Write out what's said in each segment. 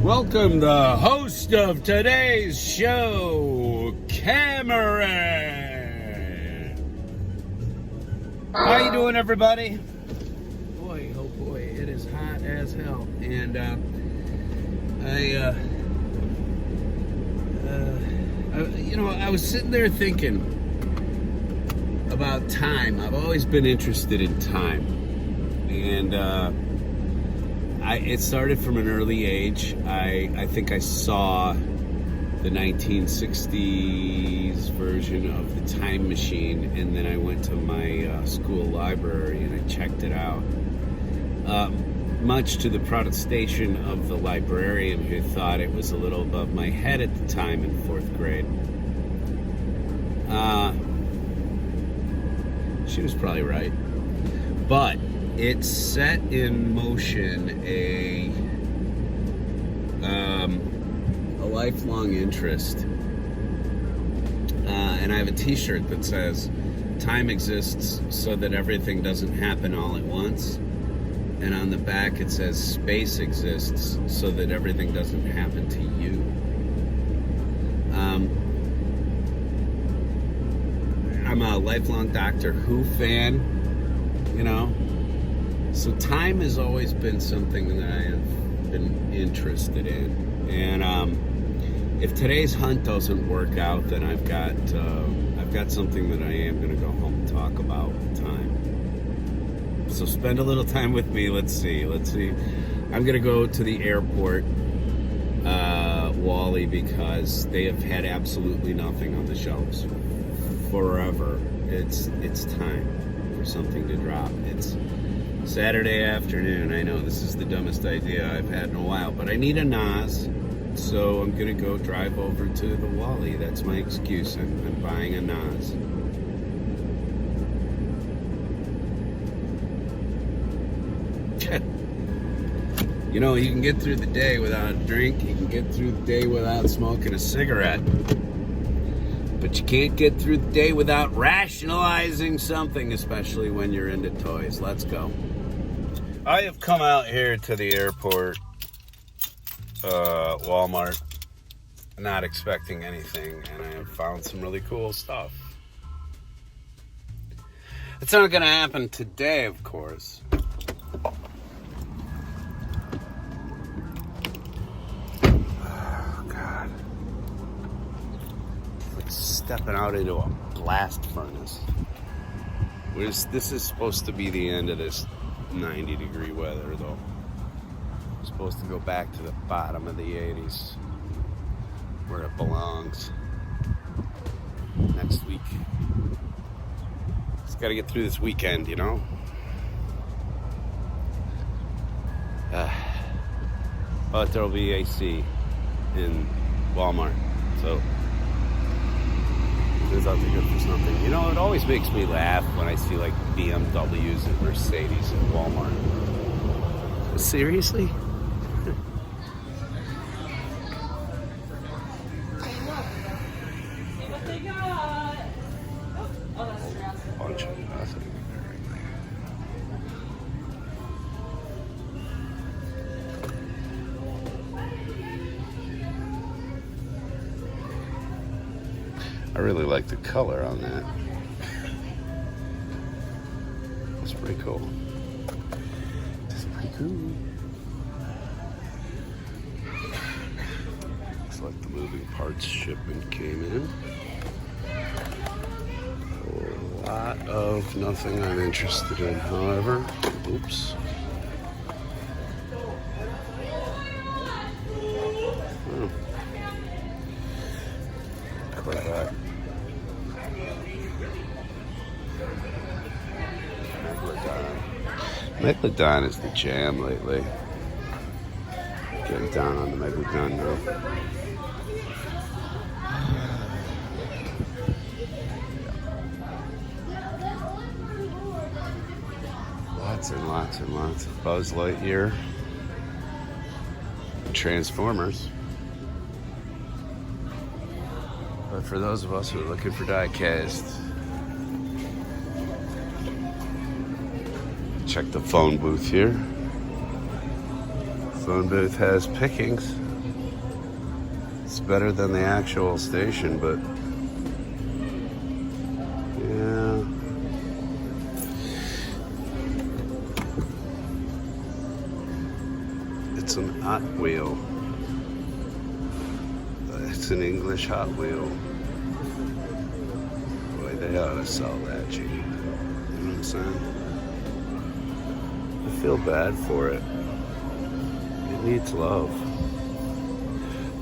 Welcome the host of today's show, Cameron. How you doing, everybody? Boy, oh boy, it is hot as hell. And I was sitting there thinking about time. I've always been interested in time, and it started from an early age. I think I saw the 1960s version of the Time Machine, and then I went to my school library and I checked it out. Much to the protestation of the librarian, who thought it was a little above my head at the time in 4th grade. She was probably right. But it set in motion a lifelong interest. And I have a t-shirt that says, "Time exists so that everything doesn't happen all at once." And on the back it says, "Space exists so that everything doesn't happen to you." I'm a lifelong Doctor Who fan, so time has always been something that I have been interested in. And if today's hunt doesn't work out, then I've got something that I am going to go home and talk about with time. So spend a little time with me. Let's see. I'm going to go to the airport, Wally, because they have had absolutely nothing on the shelves forever. It's time for something to drop. It's Saturday afternoon. I know this is the dumbest idea I've had in a while, but I need a NOS, so I'm going to go drive over to the Wally. That's my excuse. I'm buying a NOS. You can get through the day without a drink. You can get through the day without smoking a cigarette. But you can't get through the day without rationalizing something, especially when you're into toys. Let's go. I have come out here to the airport, Walmart, not expecting anything, and I have found some really cool stuff. It's not going to happen today, of course. Stepping out into a blast furnace. This is supposed to be the end of this 90-degree weather, though. We're supposed to go back to the bottom of the 80s, where it belongs, next week. Just got to get through this weekend, But there'll be AC in Walmart, so turns out they're good for something. It always makes me laugh when I see like BMWs and Mercedes at Walmart. Seriously? What they got? Oh, that's A bunch of nothing there. I really like the color on that. That's pretty cool. That's pretty cool. Looks like the moving parts shipment came in. A lot of nothing I'm interested in, however. Oops. Oh. Quite that. Megalodon is the jam lately. Getting down on the Megalodon now. Lots and lots and lots of Buzz Lightyear and Transformers. But for those of us who are looking for die-cast, check the phone booth here. Phone booth has pickings. It's better than the actual station, but yeah. It's an Hot Wheel. It's an English Hot Wheel. Boy, they ought to sell that, G. You know what I'm saying? I feel bad for it. It needs love.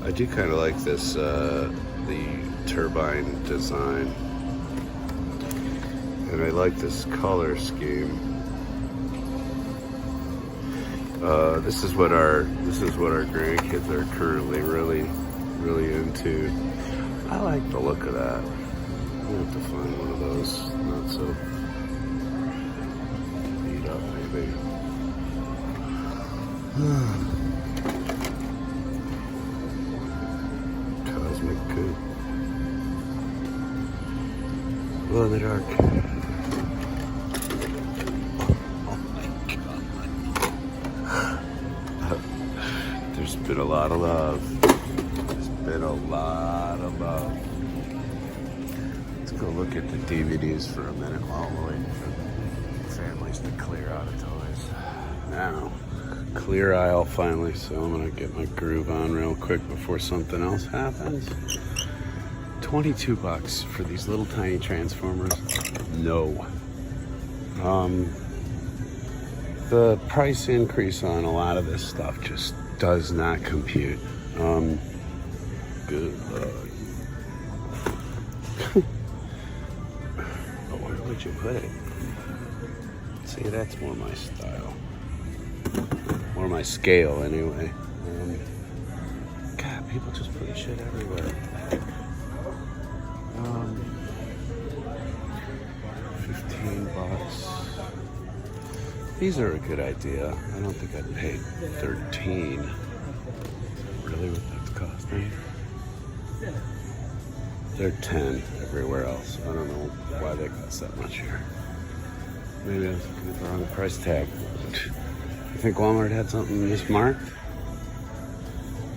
I do kind of like this, the turbine design, and I like this color scheme. This is what our grandkids are currently really into. I like the look of that. I have to find one of those, not so beat up, maybe. Cosmic Coup. Glow in the dark. Oh my god. There's been a lot of love. There's been a lot of love. Let's go look at the DVDs for a minute while we're waiting for families to clear out of toys. Now, clear aisle finally, so I'm gonna get my groove on real quick before something else happens. $22 for these little tiny Transformers. No. The price increase on a lot of this stuff just does not compute. Good Lord. But where would you put it? See, that's more my style. More my scale, anyway. God, people just put shit everywhere. 15 bucks. These are a good idea. I don't think I'd pay 13. Really, what that's costing? They're 10 everywhere else. I don't know why they cost that much here. Maybe I was looking at the wrong price tag. You think Walmart had something mismarked?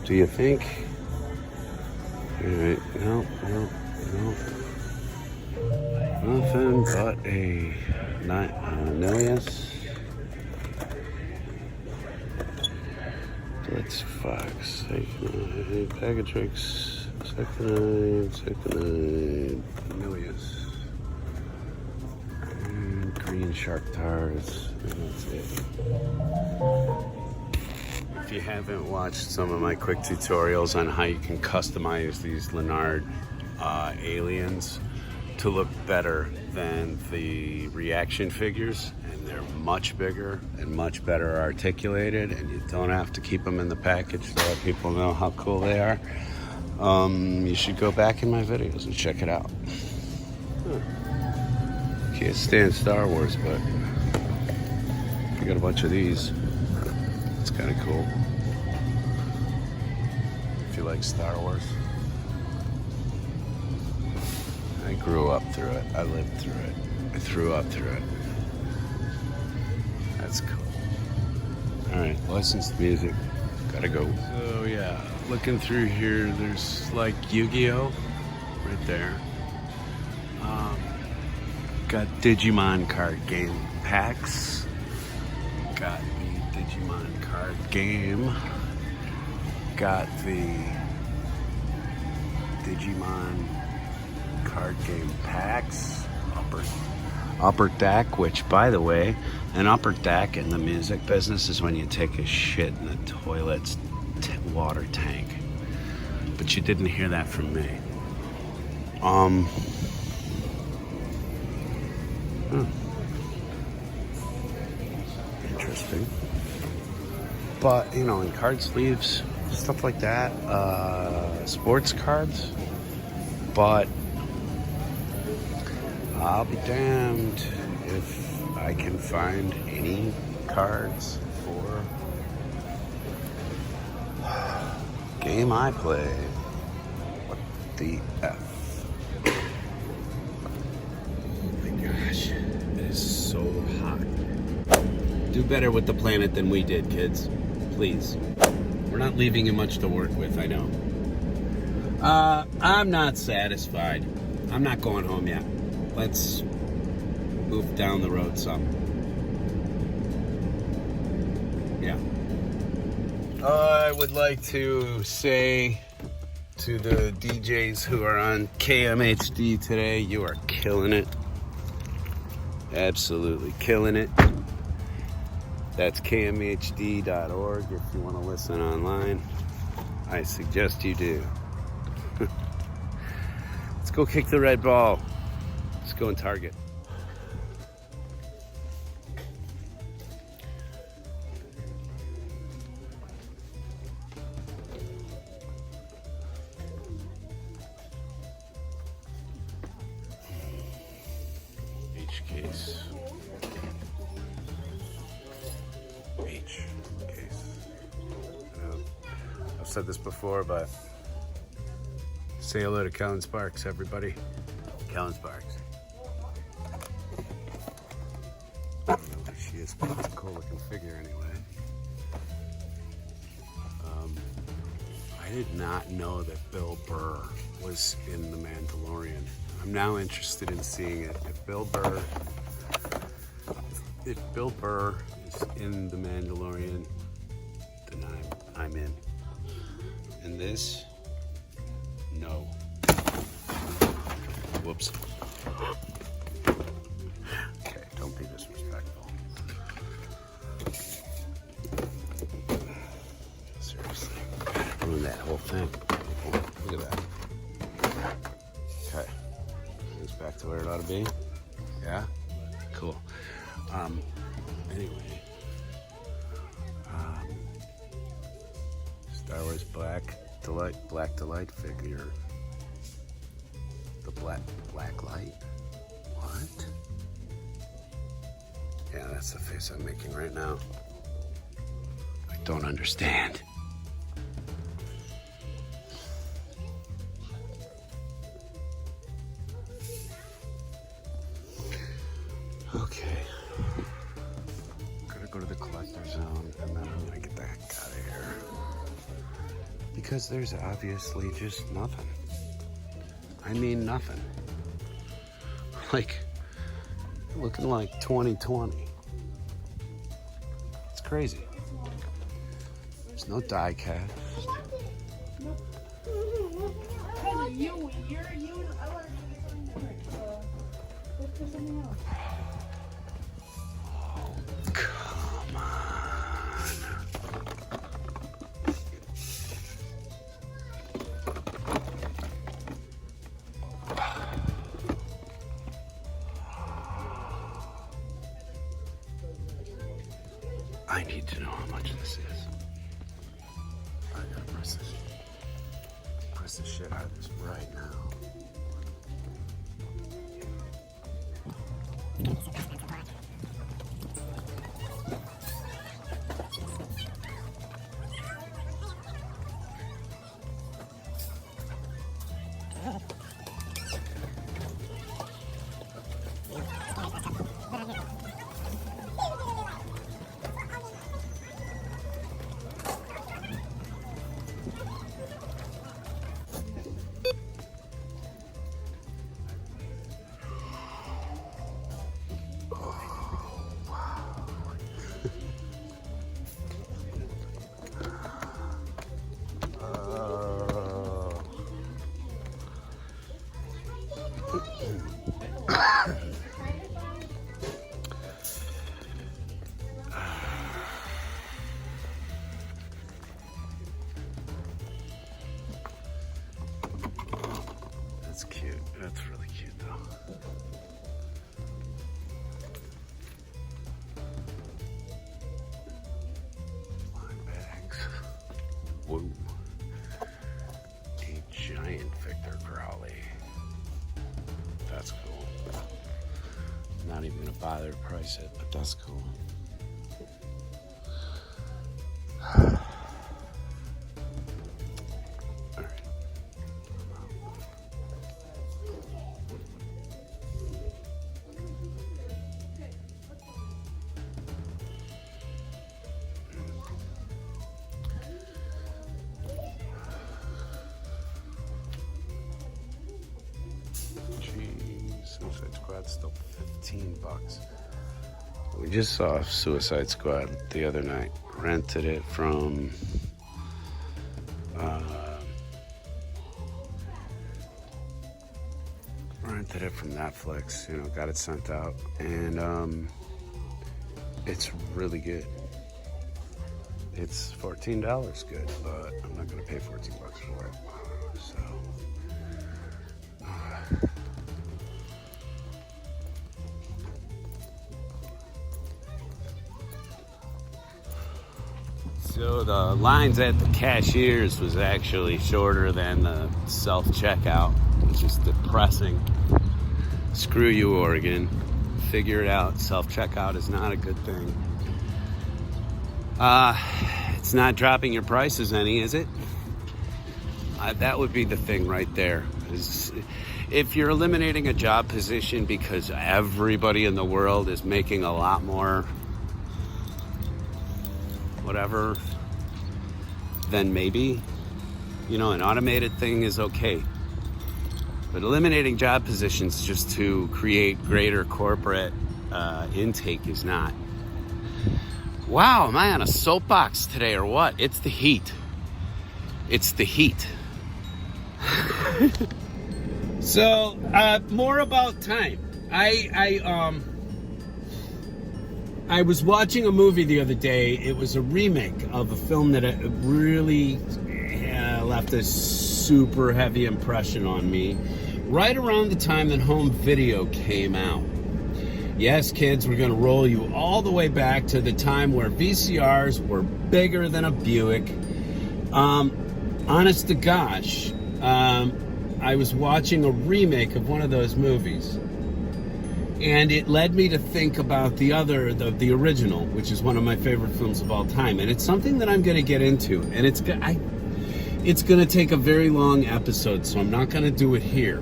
Do you think? Alright, no. Nothing but a Nilius. Blitz Fox, Pagatrix, Second Nilius. And green Shark Tars, and that's it. If you haven't watched some of my quick tutorials on how you can customize these Leonard aliens to look better than the reaction figures, and they're much bigger and much better articulated, and you don't have to keep them in the package to let people know how cool they are, you should go back in my videos and check it out. Can't stand Star Wars, but I got a bunch of these. It's kind of cool. If you like Star Wars. I grew up through it. I lived through it. I threw up through it. That's cool. Alright, licensed music. Gotta go. So yeah, looking through here, there's like Yu-Gi-Oh! Right there. Got Digimon card game packs. Got the Digimon card game. Got the Digimon card game packs. Upper deck, which, by the way, an upper deck in the music business is when you take a shit in the toilet's water tank. But you didn't hear that from me. Interesting. But, you know, in card sleeves, stuff like that, sports cards. But I'll be damned if I can find any cards for game I play. What the F? Oh my gosh, it is so hot. Do better with the planet than we did, kids. Please. We're not leaving you much to work with, I know. I'm not satisfied. I'm not going home yet. Let's move down the road some. Yeah. I would like to say to the DJs who are on KMHD today, you are killing it. Absolutely killing it. That's kmhd.org if you want to listen online. I suggest you do. Let's go kick the red ball. Let's go and target. H case. H case. I've said this before, but say hello to Kellen Sparks, everybody. Kellen Sparks. I don't know who she is, but it's a cool looking figure anyway. I did not know that Bill Burr was in The Mandalorian. I'm now interested in seeing it. If Bill Burr is in The Mandalorian, then I'm in. And this, no. Whoops. Okay, don't be disrespectful. Seriously. Ruin that whole thing. Look at that. Okay. It's back to where it ought to be. Yeah? Cool. Anyway. Star Wars Black Delight figure. The black light? What? Yeah, that's the face I'm making right now. I don't understand. Okay. I'm gonna go to the collector zone and then I'm gonna get the heck out of here. Because there's obviously just nothing. I mean nothing. Like, looking like 2020. It's crazy. There's no die cast. Oh, come on. I need to know how much this is. I gotta press the shit out of this right now. That's cute. That's really cute, though. Line bags. Whoa. A giant Victor Crowley. That's cool. Not even gonna bother to price it, but that's cool. that's still $15. We just saw Suicide Squad the other night. Rented it from Netflix. You know, got it sent out, and it's really good. It's $14 good, but I'm not gonna pay $14 for it. So. So the lines at the cashiers was actually shorter than the self-checkout, which is depressing. Screw you, Oregon. Figure it out. Self-checkout is not a good thing. It's not dropping your prices any, is it? That would be the thing right there. If you're eliminating a job position because everybody in the world is making a lot more whatever, then maybe, you know, an automated thing is okay. But eliminating job positions just to create greater corporate intake is not. Wow, am I on a soapbox today or what? It's the heat. It's the heat. So, more about time. I was watching a movie the other day. It was a remake of a film that really left a super heavy impression on me. Right around the time that home video came out. Yes, kids, we're going to roll you all the way back to the time where VCRs were bigger than a Buick. Honest to gosh, I was watching a remake of one of those movies. And it led me to think about the original, which is one of my favorite films of all time. And it's something that I'm going to get into. And it's going to take a very long episode, so I'm not going to do it here.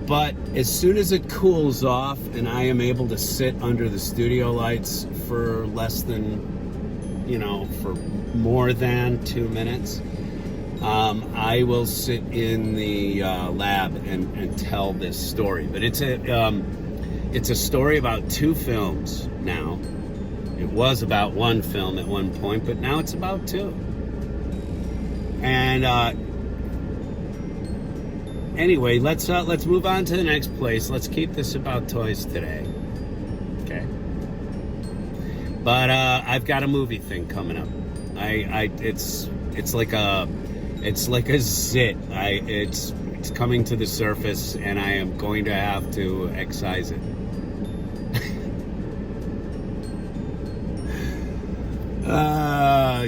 But as soon as it cools off and I am able to sit under the studio lights for for more than 2 minutes, I will sit in the lab and tell this story. But it's a story about 2 films now. It was about 1 film at one point, but now it's about 2. And anyway, let's move on to the next place. Let's keep this about toys today. Okay. But I've got a movie thing coming up. It's like a zit. It's coming to the surface, and I am going to have to excise it.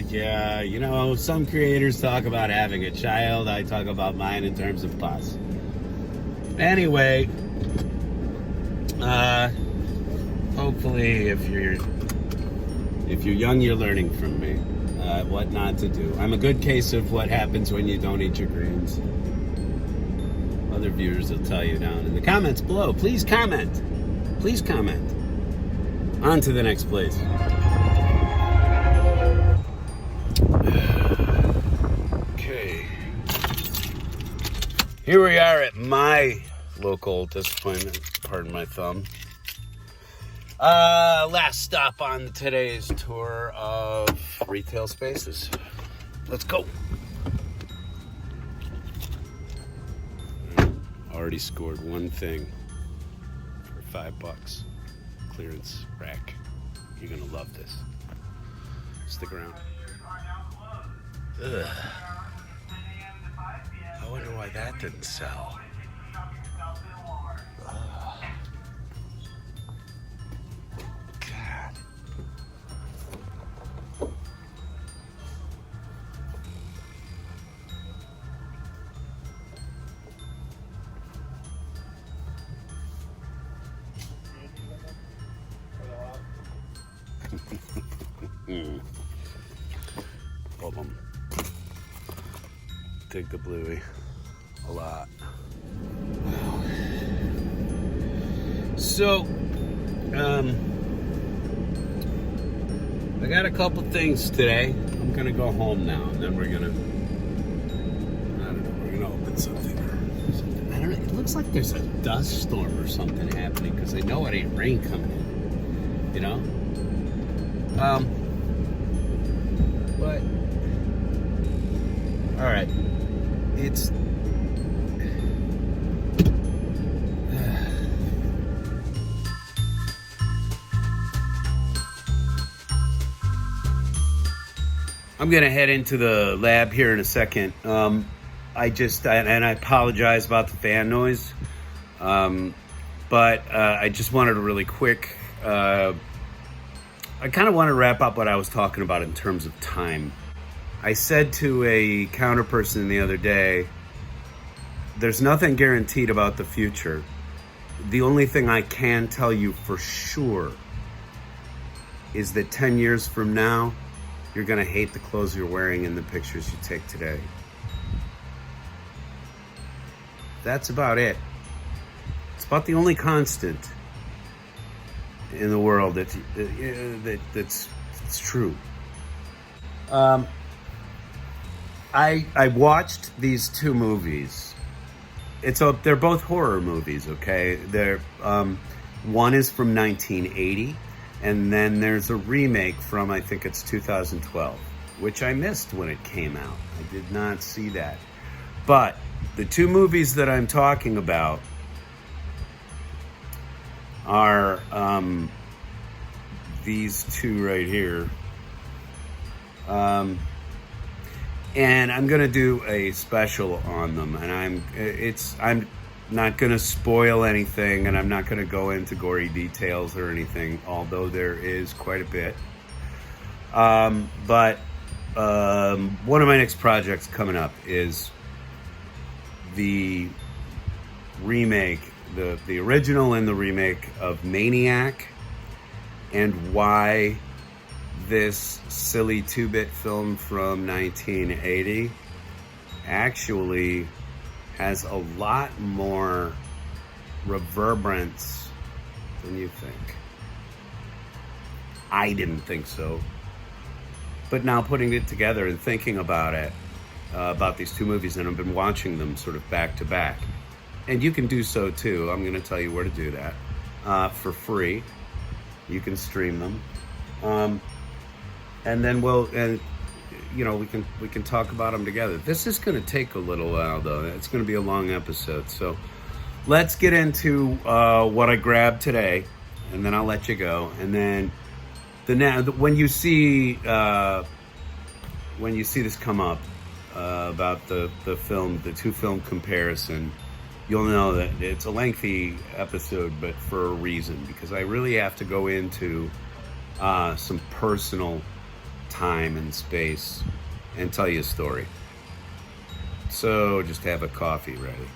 Yeah, you know, some creators talk about having a child. I talk about mine in terms of pus. Anyway, hopefully if you're young, you're learning from me what not to do. I'm a good case of what happens when you don't eat your greens. Other viewers will tell you down in the comments below. Please comment. Please comment. On to the next place. Okay. Here we are at my local disappointment. Pardon my thumb. Last stop on today's tour of retail spaces. Let's go. Already scored one thing for $5. Clearance rack. You're gonna love this. Stick around. Ugh. I wonder why that didn't sell. Ugh. God. Love them. Dig the bluey a lot. Wow. So, I got a couple things today. I'm gonna go home now, and then we're gonna, I don't know, we're gonna open something or something. I don't know. looks like there's a dust storm or something happening, because I know it ain't rain coming in, you know? But, all right, it's, I'm gonna head into the lab here in a second. I apologize about the fan noise, but I just wanted a really quick. I kind of want to wrap up what I was talking about in terms of time. I said to a counterperson the other day, "There's nothing guaranteed about the future. The only thing I can tell you for sure is that 10 years from now, you're gonna hate the clothes you're wearing in the pictures you take today." That's about it. It's about the only constant in the world that's true. I watched these two movies. They're both horror movies, okay? One is from 1980, and then there's a remake from, I think it's 2012, which I missed when it came out. I did not see that. But the two movies that I'm talking about are these two right here. And I'm gonna do a special on them, and I'm not gonna spoil anything, and I'm not gonna go into gory details or anything, although there is quite a bit. But one of my next projects coming up is the remake, the original and the remake of Maniac, and why this silly 2-bit film from 1980 actually has a lot more reverberance than you think. I didn't think so. But now putting it together and thinking about it, about these two movies, and I've been watching them sort of back to back. And you can do so too. I'm going to tell you where to do that for free. You can stream them, and then we can talk about them together. This is going to take a little while, though. It's going to be a long episode. So let's get into what I grabbed today, and then I'll let you go. And then when you see this come up. About the film, the two film comparison, you'll know that it's a lengthy episode, but for a reason, because I really have to go into some personal time and space and tell you a story. So just have a coffee ready.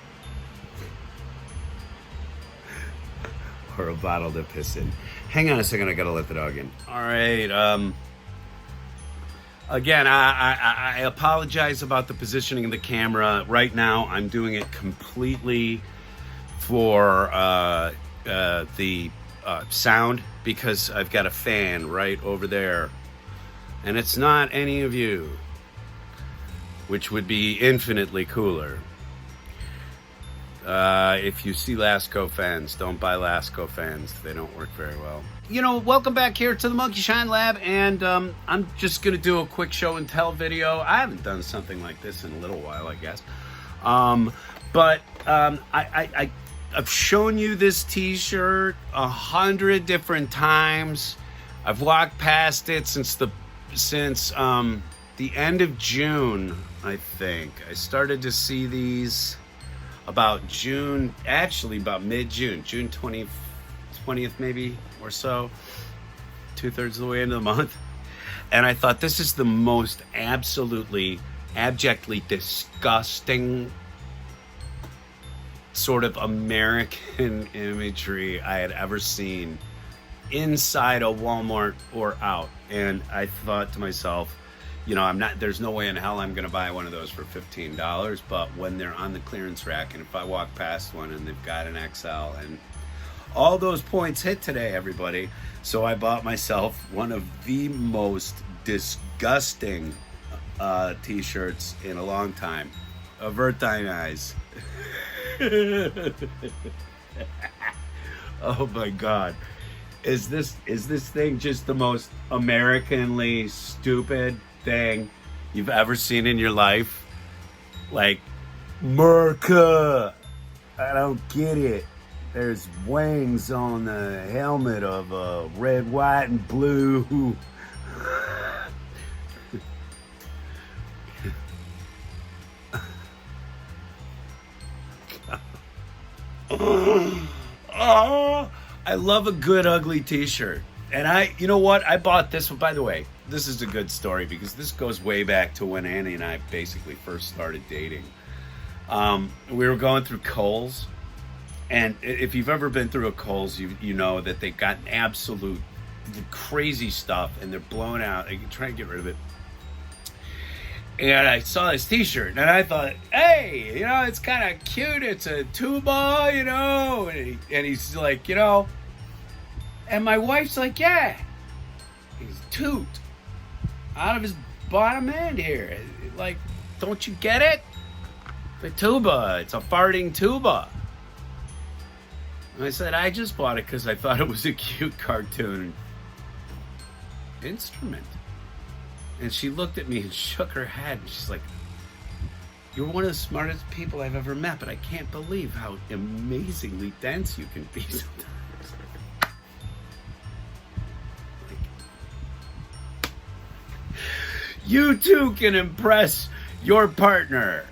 Or a bottle to piss in. Hang on a second, I gotta let the dog in. All right, again, I apologize about the positioning of the camera. Right now, I'm doing it completely for the sound, because I've got a fan right over there. And it's not any of you, which would be infinitely cooler. If you see Lasco fans, don't buy Lasco fans. They don't work very well. Welcome back here to the Monkey Shine Lab, and I'm just going to do a quick show and tell video. I haven't done something like this in a little while, I guess. But I've shown you this t-shirt 100 different times. I've walked past it since the end of June, I think. I started to see these about mid-June, June 20th maybe or so, 2/3 of the way into the month. And I thought, this is the most absolutely, abjectly disgusting sort of American imagery I had ever seen inside a Walmart or out. And I thought to myself, there's no way in hell I'm going to buy one of those for $15, but when they're on the clearance rack, and if I walk past one and they've got an XL, and all those points hit today, everybody. So I bought myself one of the most disgusting t-shirts in a long time. Avert thine eyes. Oh my God. Is this thing just the most Americanly stupid thing you've ever seen in your life? Like, Merca, I don't get it. There's wings on the helmet of red, white, and blue. Oh, I love a good ugly t-shirt. And you know what? I bought this one, by the way. This is a good story because this goes way back to when Annie and I basically first started dating. We were going through Kohl's, and if you've ever been through a Kohl's, you know that they've got absolute crazy stuff, and they're blown out. I can try and get rid of it. And I saw this t-shirt, and I thought, hey, it's kind of cute. It's a tuba, And he's like, and my wife's like, yeah. He's toot out of his bottom end here. Like, don't you get it? The tuba. It's a farting tuba. And I said, I just bought it because I thought it was a cute cartoon instrument. And she looked at me and shook her head. And she's like, you're one of the smartest people I've ever met, but I can't believe how amazingly dense you can be sometimes. You too can impress your partner.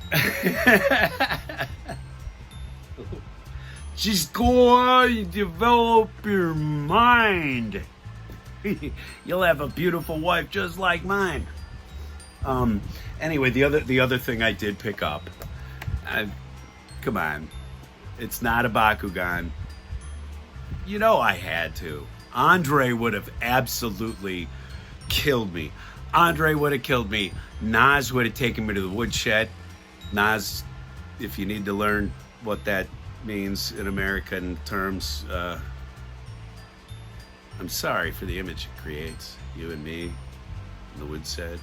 Just go on and develop your mind. You'll have a beautiful wife just like mine. Anyway, the other thing I did pick up. Come on, it's not a Bakugan. I had to. Andre would have absolutely killed me. Andre would have killed me. Nas would have taken me to the woodshed. Nas, if you need to learn what that means in American terms, I'm sorry for the image it creates. You and me in the woodshed.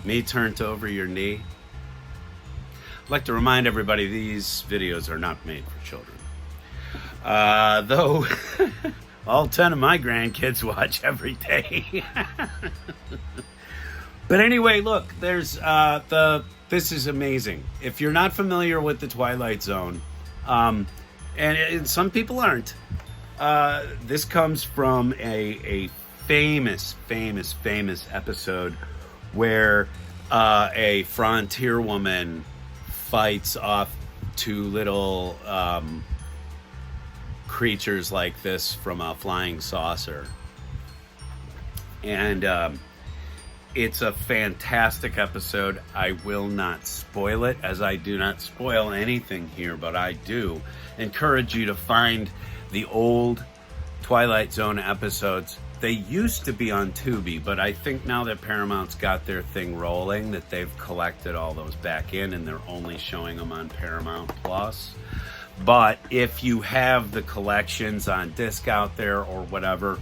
Me turned over your knee. I'd like to remind everybody these videos are not made for children. Though all 10 of my grandkids watch every day. But anyway, look, there's this is amazing. If you're not familiar with the Twilight Zone, and some people aren't, this comes from a famous episode where a frontier woman fights off two little creatures like this from a flying saucer. And it's a fantastic episode. I will not spoil it, as I do not spoil anything here, but I do encourage you to find the old Twilight Zone episodes. They used to be on Tubi, but I think now that Paramount's got their thing rolling, that they've collected all those back in and they're only showing them on Paramount Plus. But if you have the collections on disc out there or whatever,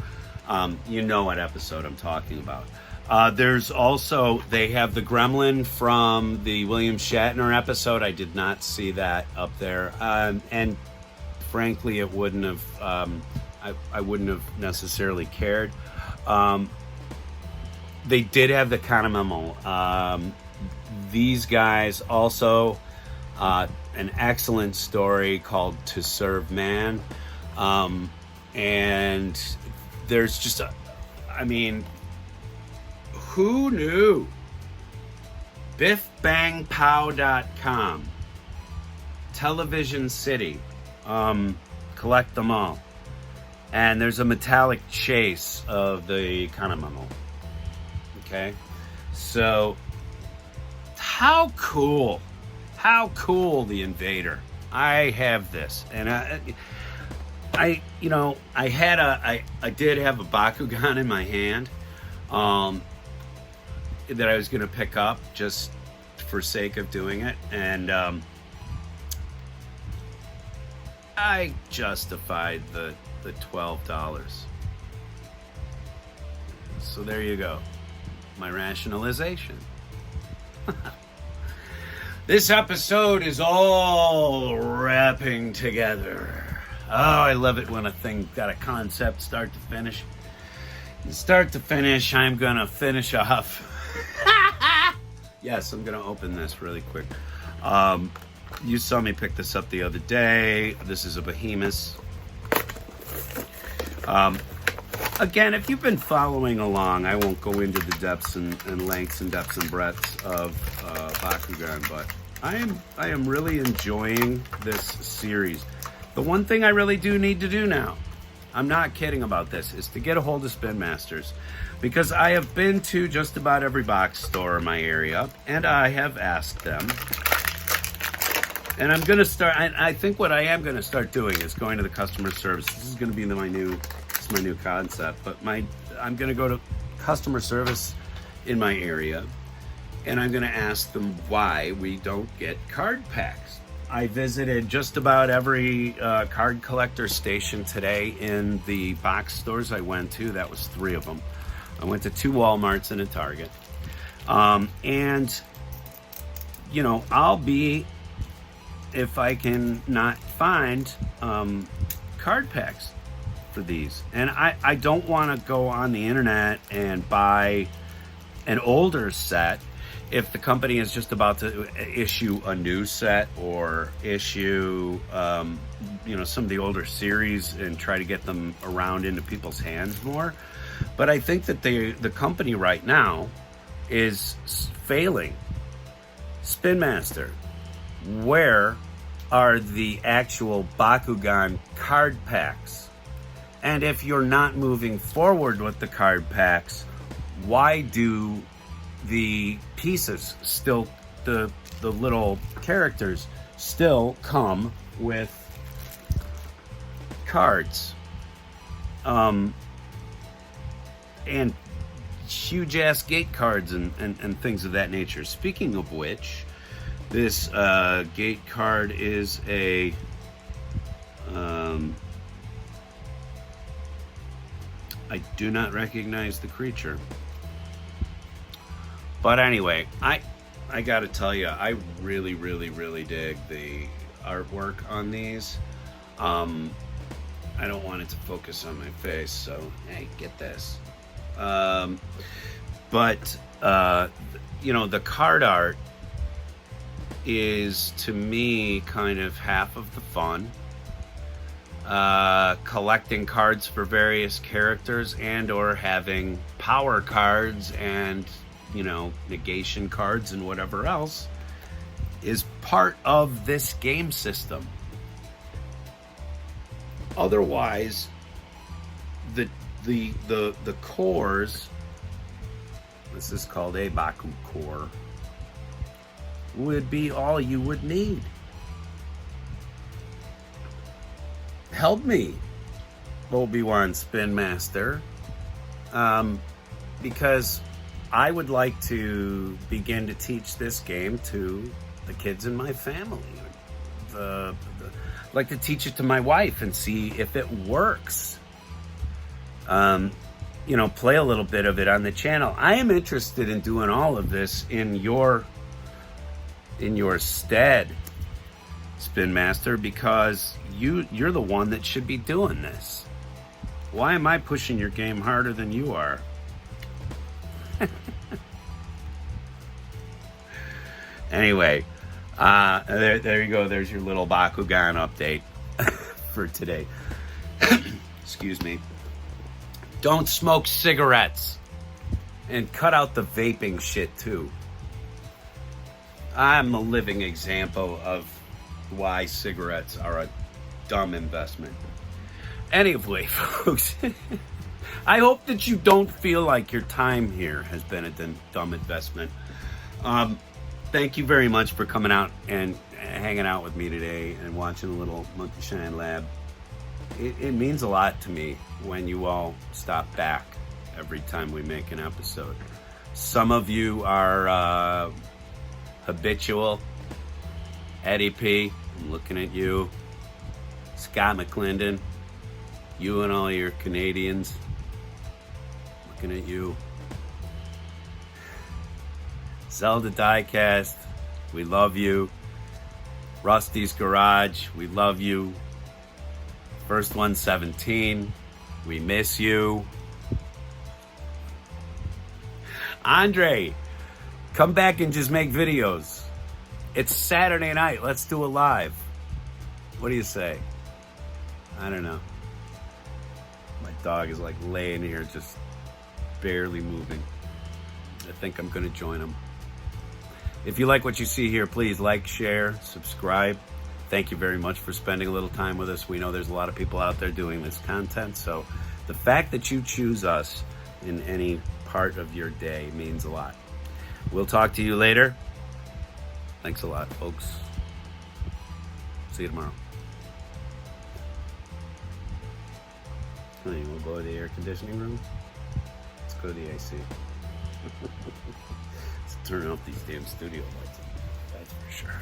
you know what episode I'm talking about. There's also, they have the Gremlin from the William Shatner episode. I did not see that up there. And frankly, it wouldn't have, I wouldn't have necessarily cared. They did have the kind of memo. These guys also, an excellent story called To Serve Man. And there's just who knew? BiffBangPow.com, Television City, collect them all. And there's a metallic chase of the Kanamamu. Okay? So, how cool the Invader. I have this. And I did have a Bakugan in my hand. That I was going to pick up just for sake of doing it, and I justified the $12. So there you go, my rationalization. This episode is all wrapping together. Oh, I love it when a thing got a concept start to finish. Start to finish, I'm gonna finish off. Yes, I'm gonna open this really quick. You saw me pick this up the other day. This is a behemoth. Again, if you've been following along, I won't go into the depths and lengths and depths and breadths of Bakugan, but I am really enjoying this series. The one thing I really do need to do now, I'm not kidding about this, is to get a hold of Spin Masters, because I have been to just about every box store in my area, and I have asked them. And I'm going to start, I think what I am going to start doing is going to the customer service. This is going to be my new concept, but I'm going to go to customer service in my area, and I'm going to ask them why we don't get card packs. I visited just about every card collector station today in the box stores I went to. That was 3 of them. I went to 2 Walmarts and a Target. And, you know, I'll be, if I can not find card packs for these. And I don't want to go on the internet and buy an older set if the company is just about to issue a new set or issue, you know, some of the older series and try to get them around into people's hands more. But I think that the company right now is failing. Spin Master, where are the actual Bakugan card packs? And if you're not moving forward with the card packs, why do the pieces still, the little characters still come with cards? And huge ass gate cards and things of that nature. Speaking of which, this gate card is a I do not recognize the creature. But anyway, I gotta tell you, I really, really, really dig the artwork on these. I don't want it to focus on my face, so hey, get this. But you know, the card art is, to me, kind of half of the fun. Collecting cards for various characters and or having power cards and, you know, negation cards and whatever else is part of this game system. Otherwise, the cores, this is called a Baku core, would be all you would need. Help me, Obi-Wan Spin Master, because I would like to begin to teach this game to the kids in my family. I'd like to teach it to my wife and see if it works. You know, play a little bit of it on the channel. I am interested in doing all of this in your stead, Spin Master, because you're the one that should be doing this. Why am I pushing your game harder than you are? Anyway, there you go. There's your little Bakugan update for today. Excuse me. Don't smoke cigarettes, and cut out the vaping shit too. I'm a living example of why cigarettes are a dumb investment. Anyway, folks, I hope that you don't feel like your time here has been a dumb investment. Thank you very much for coming out and hanging out with me today and watching a little Monkey Shine Lab. It means a lot to me when you all stop back every time we make an episode. Some of you are habitual. Eddie P, I'm looking at you. Scott McClendon, you and all your Canadians, looking at you. Zelda Diecast, we love you. Rusty's Garage, we love you. First one, 17, we miss you. Andre, come back and just make videos. It's Saturday night, let's do a live. What do you say? I don't know. My dog is like laying here just barely moving. I think I'm gonna join him. If you like what you see here, please like, share, subscribe. Thank you very much for spending a little time with us. We know there's a lot of people out there doing this content, so the fact that you choose us in any part of your day means a lot. We'll talk to you later. Thanks a lot, folks. See you tomorrow. Honey, we'll go to the air conditioning room. Let's go to the AC. Let's turn off these damn studio lights. That's for sure.